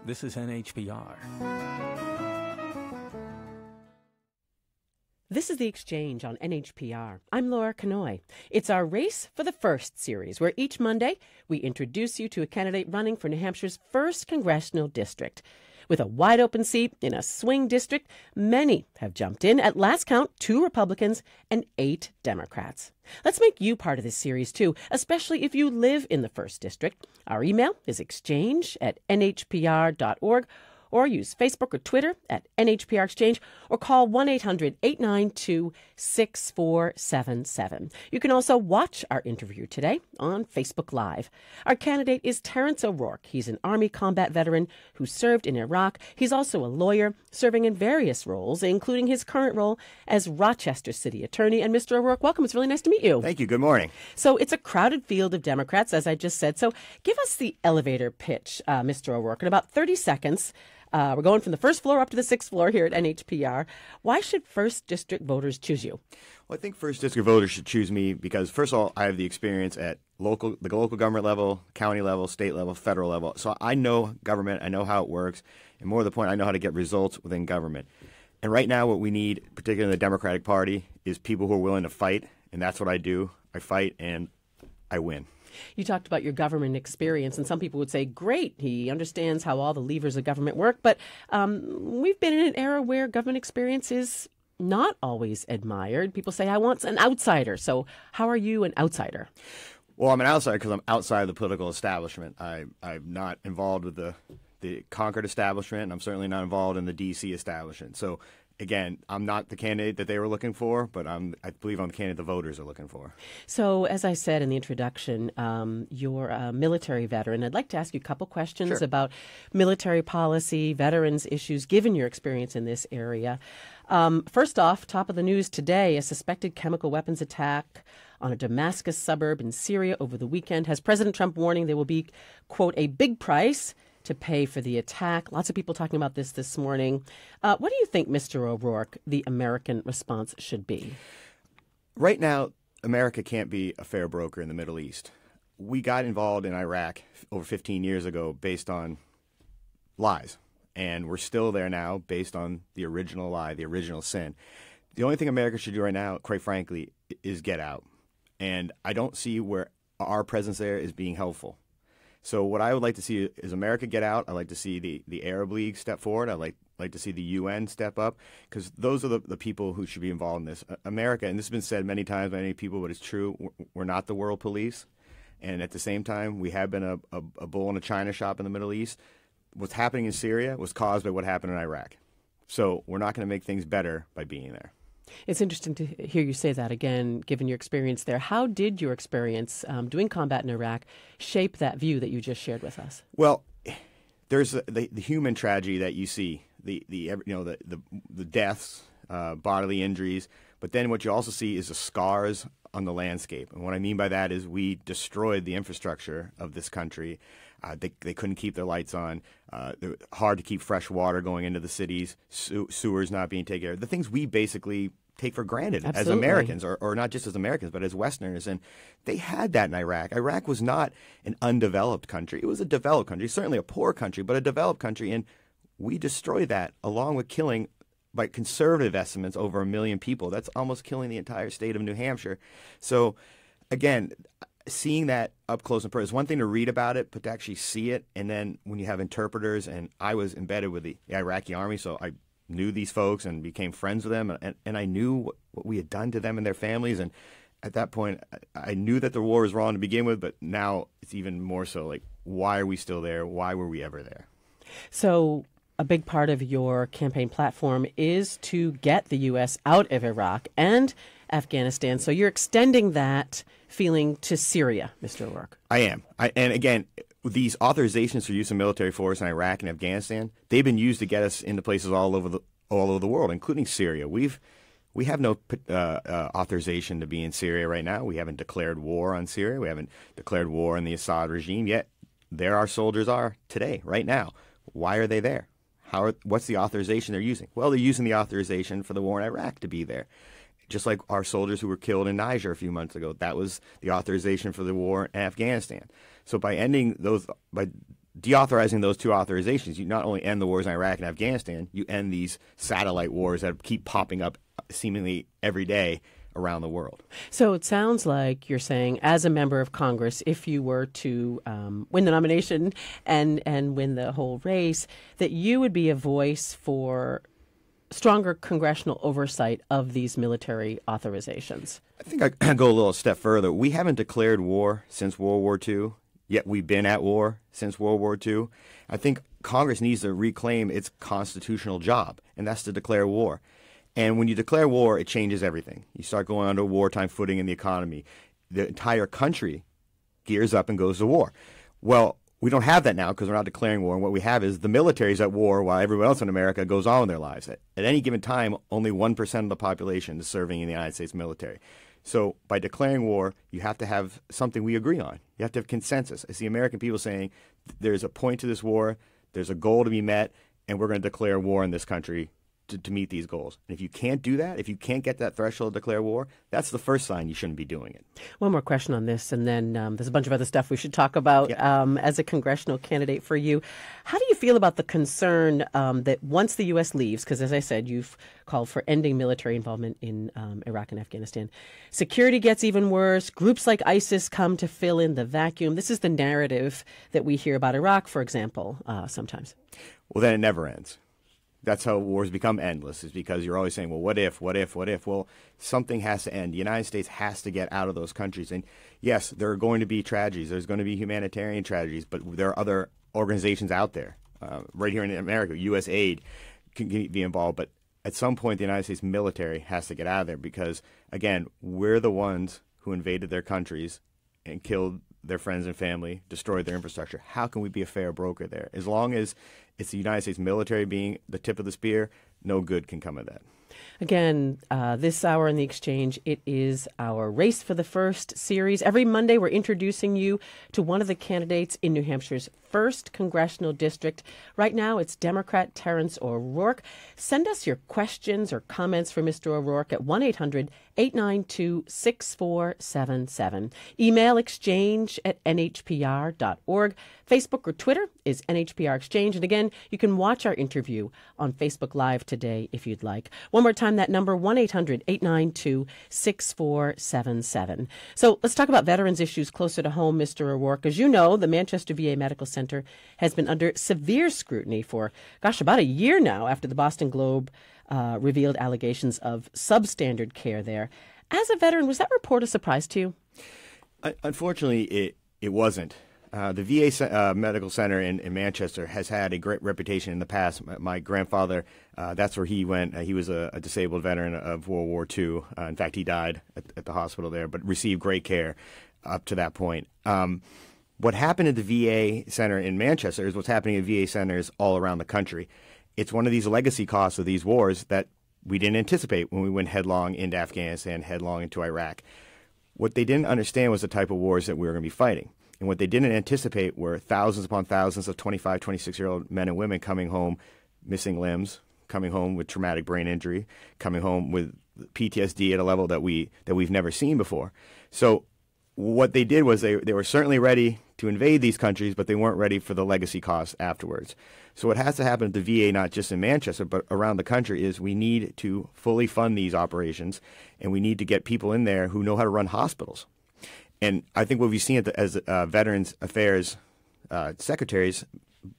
This is NHPR. This is The Exchange on NHPR. I'm Laura Canoy. It's our Race for the First series, where each Monday we introduce you to a candidate running for New Hampshire's 1st Congressional District. With a wide-open seat in a swing district, many have jumped in. At last count, 2 Republicans and 8 Democrats. Let's make you part of this series, too, especially if you live in the 1st District. Our email is exchange@nhpr.org, or use Facebook or Twitter at NHPR Exchange, or call 1-800-892-6477. You can also watch our interview today on Facebook Live. Our candidate is Terence O'Rourke. He's an Army combat veteran who served in Iraq. He's also a lawyer, serving in various roles, including his current role as Rochester City Attorney. And Mr. O'Rourke, welcome. It's really nice to meet you. Thank you. Good morning. So it's a crowded field of Democrats, as I just said. So give us the elevator pitch, Mr. O'Rourke, in about 30 seconds. We're going from the 1st floor up to the 6th floor here at NHPR. Why should 1st District voters choose you? Well, I think 1st District voters should choose me because, first of all, I have the experience at the local government level, county level, state level, federal level. So I know government, I know how it works, and more to the point, I know how to get results within government. And right now what we need, particularly in the Democratic Party, is people who are willing to fight, and that's what I do. I fight, and I win. You talked about your government experience, and some people would say, great, he understands how all the levers of government work. But we've been in an era where government experience is not always admired. People say, I want an outsider. So how are you an outsider? Well, I'm an outsider because I'm outside the political establishment. I'm not involved with the Concord establishment, and I'm certainly not involved in the D.C. establishment. So again, I'm not the candidate that they were looking for, but I believe I'm the candidate the voters are looking for. So, as I said in the introduction, you're a military veteran. I'd like to ask you a couple questions about military policy, veterans issues, given your experience in this area. First off, top of the news today, a suspected chemical weapons attack on a Damascus suburb in Syria over the weekend has President Trump warning there will be, quote, a big price to pay for the attack. Lots of people talking about this morning. What do you think, Mr. O'Rourke, the American response should be? Right now, America can't be a fair broker in the Middle East. We got involved in Iraq over 15 years ago based on lies, and we're still there now based on the original lie, the original sin. The only thing America should do right now, quite frankly, is get out. And I don't see where our presence there is being helpful. So what I would like to see is America get out. I'd like to see the Arab League step forward. I'd like to see the UN step up, because those are the people who should be involved in this. America, and this has been said many times by many people, but it's true, we're not the world police. And at the same time, we have been a bull in a china shop in the Middle East. What's happening in Syria was caused by what happened in Iraq. So we're not going to make things better by being there. It's interesting to hear you say that again, given your experience there. How did your experience doing combat in Iraq shape that view that you just shared with us? Well, there's the human tragedy that you see, the deaths, bodily injuries, but then what you also see is the scars on the landscape. And what I mean by that is we destroyed the infrastructure of this country. They couldn't keep their lights on. It was hard to keep fresh water going into the cities, sewers not being taken care of. The things we basically take for granted as Americans, or not just as Americans, but as Westerners. And they had that in Iraq. Iraq was not an undeveloped country. It was a developed country, certainly a poor country, but a developed country. And we destroyed that, along with killing, by conservative estimates, over 1 million people. That's almost killing the entire state of New Hampshire. So, again, seeing that up close and personal is one thing to read about it, but to actually see it. And then when you have interpreters, and I was embedded with the Iraqi army, so I knew these folks and became friends with them, and I knew what we had done to them and their families. And at that point, I knew that the war was wrong to begin with, but now it's even more so like, why are we still there? Why were we ever there? So a big part of your campaign platform is to get the U.S. out of Iraq and Afghanistan. So you're extending that feeling to Syria, Mr. O'Rourke. I am. And again, these authorizations for use of military force in Iraq and Afghanistan, they've been used to get us into places all over the world, including Syria. We have no authorization to be in Syria right now. We haven't declared war on Syria. We haven't declared war on the Assad regime yet. There our soldiers are today, right now. Why are they there? What's the authorization they're using? Well, they're using the authorization for the war in Iraq to be there. Just like our soldiers who were killed in Niger a few months ago, that was the authorization for the war in Afghanistan. So by ending those, by deauthorizing those two authorizations, you not only end the wars in Iraq and Afghanistan, you end these satellite wars that keep popping up seemingly every day around the world. So it sounds like you're saying, as a member of Congress, if you were to win the nomination and win the whole race, that you would be a voice for stronger congressional oversight of these military authorizations. I think I go a little step further. We haven't declared war since World War II, yet we've been at war since World War II. I think Congress needs to reclaim its constitutional job, and that's to declare war. And when you declare war, it changes everything. You start going under wartime footing in the economy. The entire country gears up and goes to war. Well, we don't have that now because we're not declaring war. And what we have is the military's at war while everyone else in America goes on with their lives. At any given time, only 1% of the population is serving in the United States military. So by declaring war, you have to have something we agree on. You have to have consensus. I see American people saying there's a point to this war, there's a goal to be met, and we're going to declare war in this country to meet these goals. And if you can't do that, if you can't get that threshold to declare war, that's the first sign you shouldn't be doing it. One more question on this, and then there's a bunch of other stuff we should talk about as a congressional candidate for you. How do you feel about the concern that once the U.S. leaves, because as I said, you've called for ending military involvement in Iraq and Afghanistan, security gets even worse, groups like ISIS come to fill in the vacuum. This is the narrative that we hear about Iraq, for example, sometimes. Well, then it never ends. That's how wars become endless, is because you're always saying, well, what if, what if, what if? Well, something has to end. The United States has to get out of those countries. And yes, there are going to be tragedies. There's going to be humanitarian tragedies, but there are other organizations out there. Right here in America, USAID can be involved. But at some point, the United States military has to get out of there because, again, we're the ones who invaded their countries and killed their friends and family, destroyed their infrastructure. How can we be a fair broker there? As long as it's the United States military being the tip of the spear, no good can come of that. Again, this hour in the exchange, it is our Race for the First series. Every Monday, we're introducing you to one of the candidates in New Hampshire's 1st Congressional District. Right now, it's Democrat Terence O'Rourke. Send us your questions or comments for Mr. O'Rourke at 1-800-892-6477. Email exchange@nhpr.org. Facebook or Twitter is NHPR Exchange. And again, you can watch our interview on Facebook Live today if you'd like. One more time, that number, 1-800-892-6477. So let's talk about veterans issues closer to home, Mr. O'Rourke. As you know, the Manchester VA Medical Center has been under severe scrutiny for, about a year now after the Boston Globe revealed allegations of substandard care there. As a veteran, was that report a surprise to you? Unfortunately, it wasn't. The VA Medical Center in Manchester has had a great reputation in the past. My grandfather, that's where he went. He was a disabled veteran of World War II. In fact, he died at the hospital there, but received great care up to that point. What happened at the VA Center in Manchester is what's happening at VA centers all around the country. It's one of these legacy costs of these wars that we didn't anticipate when we went headlong into Afghanistan, headlong into Iraq. What they didn't understand was the type of wars that we were going to be fighting. And what they didn't anticipate were thousands upon thousands of 25, 26-year-old men and women coming home missing limbs, coming home with traumatic brain injury, coming home with PTSD at a level that we've never seen before. So what they did was they were certainly ready to invade these countries, but they weren't ready for the legacy costs afterwards. So what has to happen at the VA, not just in Manchester, but around the country, is we need to fully fund these operations, and we need to get people in there who know how to run hospitals. And I think what we've seen as Veterans Affairs secretaries,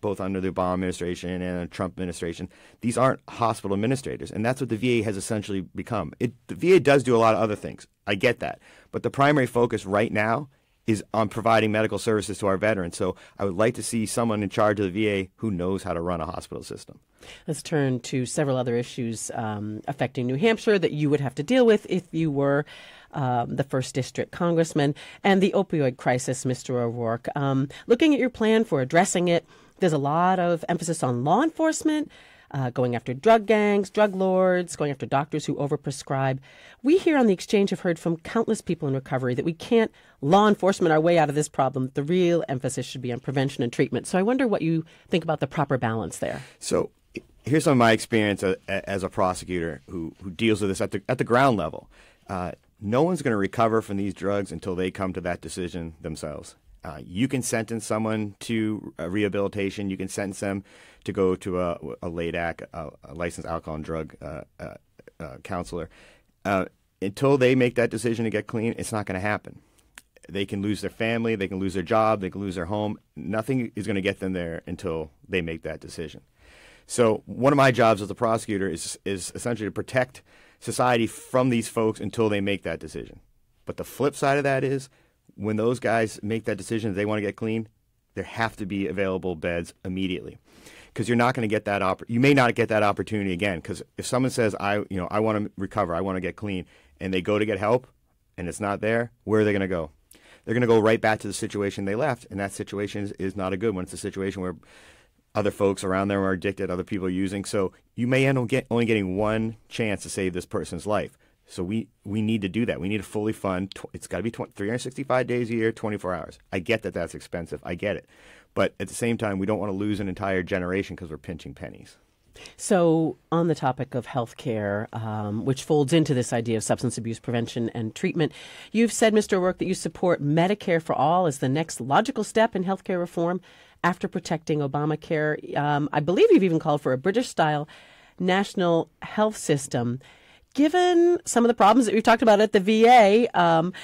both under the Obama administration and the Trump administration, these aren't hospital administrators. And that's what the VA has essentially become. The VA does do a lot of other things. I get that. But the primary focus right now is on providing medical services to our veterans. So I would like to see someone in charge of the VA who knows how to run a hospital system. Let's turn to several other issues affecting New Hampshire that you would have to deal with if you were the 1st District Congressman, and the opioid crisis, Mr. O'Rourke. Looking at your plan for addressing it, there's a lot of emphasis on law enforcement, going after drug gangs, drug lords, going after doctors who overprescribe. We here on The Exchange have heard from countless people in recovery that we can't law enforcement our way out of this problem. The real emphasis should be on prevention and treatment. So I wonder what you think about the proper balance there. So here's some of my experience as a prosecutor who deals with this at the ground level. No one's going to recover from these drugs until they come to that decision themselves. You can sentence someone to rehabilitation. You can sentence them to go to a LADAC, a licensed alcohol and drug counselor. Until they make that decision to get clean, it's not going to happen. They can lose their family, they can lose their job, they can lose their home. Nothing is going to get them there until they make that decision. So one of my jobs as a prosecutor is essentially to protect society from these folks until they make that decision. But the flip side of that is when those guys make that decision, they want to get clean, there have to be available beds immediately. Because you're not going to get that you may not get that opportunity again. Because if someone says, I want to recover, I want to get clean, and they go to get help and it's not there, where are they going to go? They're going to go right back to the situation they left, and that situation is not a good one. It's a situation where other folks around them are addicted, other people are using. So you may end up only getting one chance to save this person's life. So we need to do that. We need to fully fund. It's got to be 365 days a year, 24 hours. I get that that's expensive. I get it. But at the same time, we don't want to lose an entire generation because we're pinching pennies. So on the topic of health care, which folds into this idea of substance abuse prevention and treatment, you've said, Mr. O'Rourke, that you support Medicare for all as the next logical step in health care reform after protecting Obamacare. I believe you've even called for a British-style national health system. Given some of the problems that we've talked about at the VA,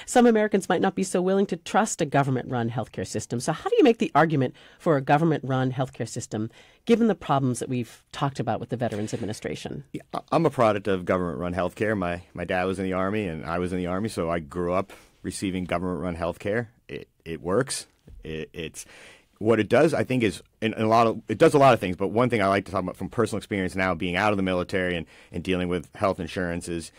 some Americans might not be so willing to trust a government-run healthcare system. So how do you make the argument for a government-run healthcare system, given the problems that we've talked about with the Veterans Administration? Yeah, I'm a product of government-run healthcare. My dad was in the Army, and I was in the Army, so I grew up receiving government-run healthcare. It works. It's what it does, I think, is it does a lot of things. But one thing I like to talk about from personal experience now, being out of the military and dealing with health insurance, is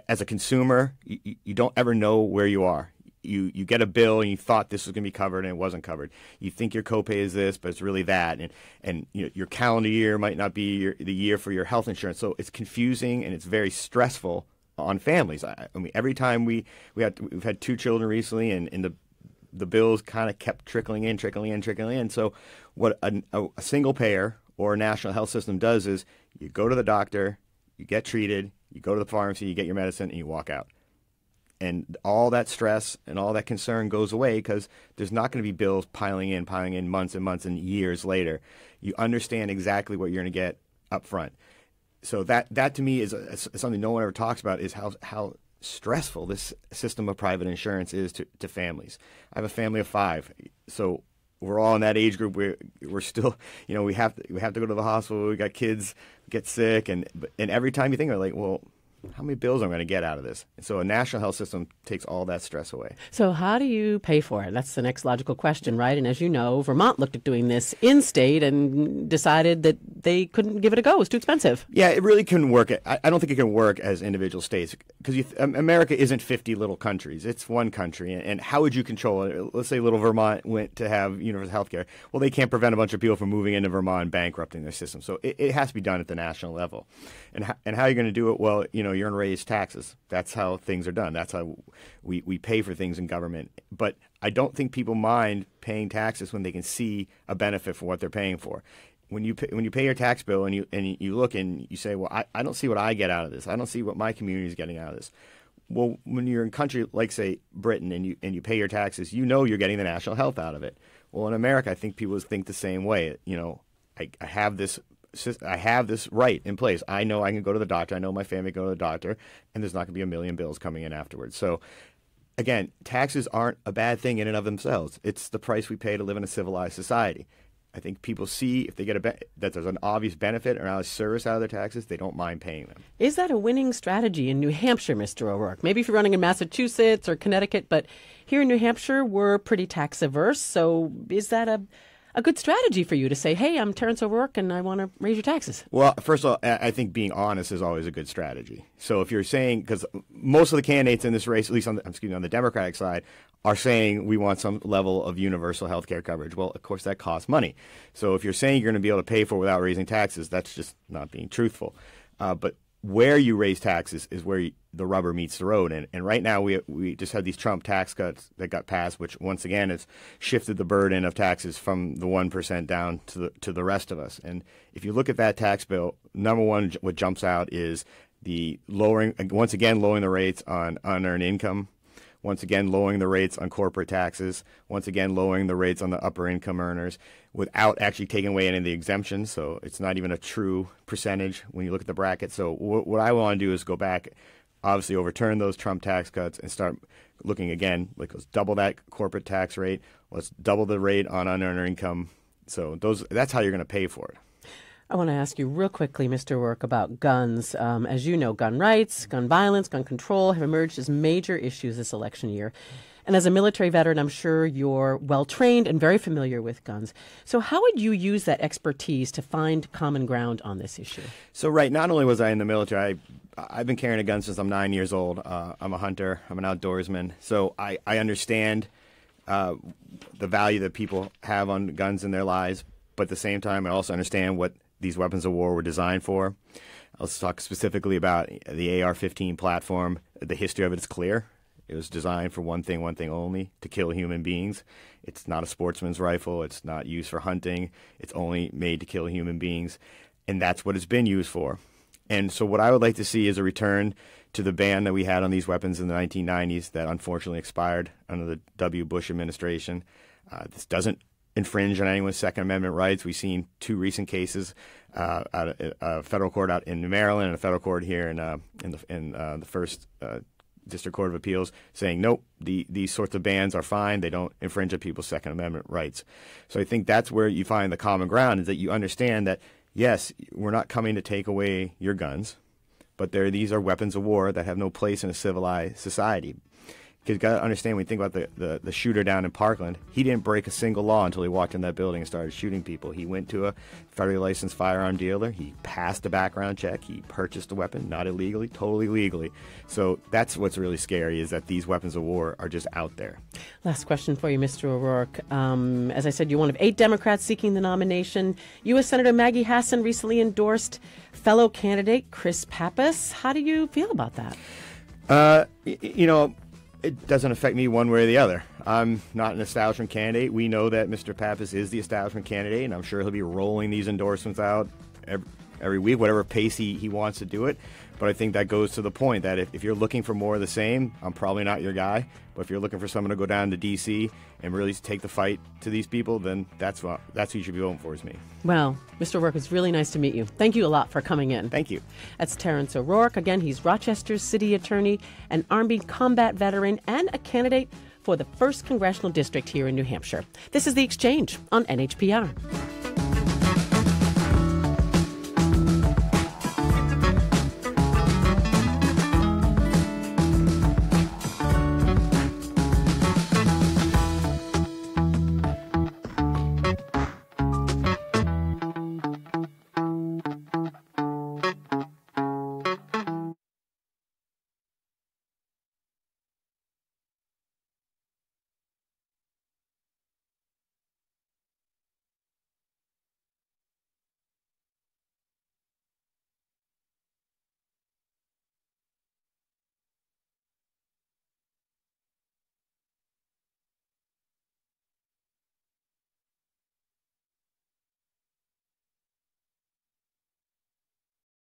as a consumer, you don't ever know where you are. You get a bill and you thought this was going to be covered and it wasn't covered. You think your copay is this, but it's really that. And your calendar year might not be the year for your health insurance. So it's confusing and it's very stressful on families. I mean, every time we've had 2 children recently, and the bills kind of kept trickling in. So what a single payer or a national health system does is you go to the doctor, you get treated, you go to the pharmacy, you get your medicine, and you walk out. And all that stress and all that concern goes away because there's not going to be bills piling in months and months and years later. You understand exactly what you're going to get up front. So that to me is something no one ever talks about, is how stressful this system of private insurance is to families. I have a family of 5, so we're all in that age group where we're still, we have to go to the hospital. We got kids get sick, and every time you think about it, like, well, how many bills am I going to get out of this? And so a national health system takes all that stress away. So how do you pay for it? That's the next logical question, right? And as you know, Vermont looked at doing this in state and decided that they couldn't give it a go. It was too expensive. Yeah, it really couldn't work. I don't think it can work as individual states because America isn't 50 little countries. It's one country. And how would you control it? Let's say little Vermont went to have universal health care. Well, they can't prevent a bunch of people from moving into Vermont and bankrupting their system. So it has to be done at the national level. And how are you going to do it? Well, you're going to raise taxes. That's how things are done. That's how we pay for things in government. But I don't think people mind paying taxes when they can see a benefit for what they're paying for. When you pay your tax bill and you look and you say, well, I don't see what I get out of this. I don't see what my community is getting out of this. Well, when you're in a country like, say, Britain, and you pay your taxes, you're getting the national health out of it. Well, in America, I think people think the same way. I have this right in place. I know I can go to the doctor. I know my family can go to the doctor, and there's not going to be a million bills coming in afterwards. So, again, taxes aren't a bad thing in and of themselves. It's the price we pay to live in a civilized society. I think people see if they get that there's an obvious benefit or a service out of their taxes, they don't mind paying them. Is that a winning strategy in New Hampshire, Mr. O'Rourke? Maybe if you're running in Massachusetts or Connecticut, but here in New Hampshire, we're pretty tax averse. So is that a good strategy for you to say, hey, I'm Terence O'Rourke and I want to raise your taxes? Well, first of all, I think being honest is always a good strategy. So if you're saying, because most of the candidates in this race, at least on the Democratic side, are saying we want some level of universal health care coverage. Well, of course, that costs money. So if you're saying you're going to be able to pay for it without raising taxes, that's just not being truthful. But where you raise taxes is where the rubber meets the road. And right now we just had these Trump tax cuts that got passed, which once again has shifted the burden of taxes from the 1% down to the rest of us. And if you look at that tax bill, number one, what jumps out is the lowering the rates on unearned income, once again lowering the rates on corporate taxes, once again lowering the rates on the upper income earners without actually taking away any of the exemptions. So it's not even a true percentage when you look at the bracket. So what I want to do is go back, obviously overturn those Trump tax cuts and start looking again, like let's double that corporate tax rate, let's double the rate on unearned income. So that's how you're going to pay for it. I want to ask you real quickly, Mr. O'Rourke, about guns. As you know, gun rights, gun violence, gun control have emerged as major issues this election year. And as a military veteran, I'm sure you're well-trained and very familiar with guns. So how would you use that expertise to find common ground on this issue? So, not only was I in the military, I've been carrying a gun since I'm 9 years old. I'm a hunter. I'm an outdoorsman. So I understand the value that people have on guns in their lives. But at the same time, I also understand what these weapons of war were designed for. Let's talk specifically about the AR-15 platform. The history of it is clear. It was designed for one thing only, to kill human beings. It's not a sportsman's rifle. It's not used for hunting. It's only made to kill human beings. And that's what it's been used for. And so what I would like to see is a return to the ban that we had on these weapons in the 1990s that unfortunately expired under the W. Bush administration. This doesn't infringe on anyone's Second Amendment rights. We've seen two recent cases out of a federal court out in Maryland and a federal court here in the First District Court of Appeals saying, nope, these sorts of bans are fine. They don't infringe on people's Second Amendment rights. So I think that's where you find the common ground, is that you understand that, yes, we're not coming to take away your guns, but these are weapons of war that have no place in a civilized society. Because you've got to understand, when you think about the shooter down in Parkland, he didn't break a single law until he walked in that building and started shooting people. He went to a federally licensed firearm dealer. He passed a background check. He purchased a weapon, not illegally, totally legally. So that's what's really scary, is that these weapons of war are just out there. Last question for you, Mr. O'Rourke. As I said, you're one of 8 Democrats seeking the nomination. U.S. Senator Maggie Hassan recently endorsed fellow candidate Chris Pappas. How do you feel about that? It doesn't affect me one way or the other. I'm not an establishment candidate. We know that Mr. Pappas is the establishment candidate, and I'm sure he'll be rolling these endorsements out every week, whatever pace he wants to do it. But I think that goes to the point that if you're looking for more of the same, I'm probably not your guy. But if you're looking for someone to go down to D.C. and really take the fight to these people, then that's who you should be voting for, is me. Well, Mr. O'Rourke, it's really nice to meet you. Thank you a lot for coming in. Thank you. That's Terence O'Rourke. Again, he's Rochester's city attorney, an Army combat veteran, and a candidate for the 1st Congressional District here in New Hampshire. This is The Exchange on NHPR.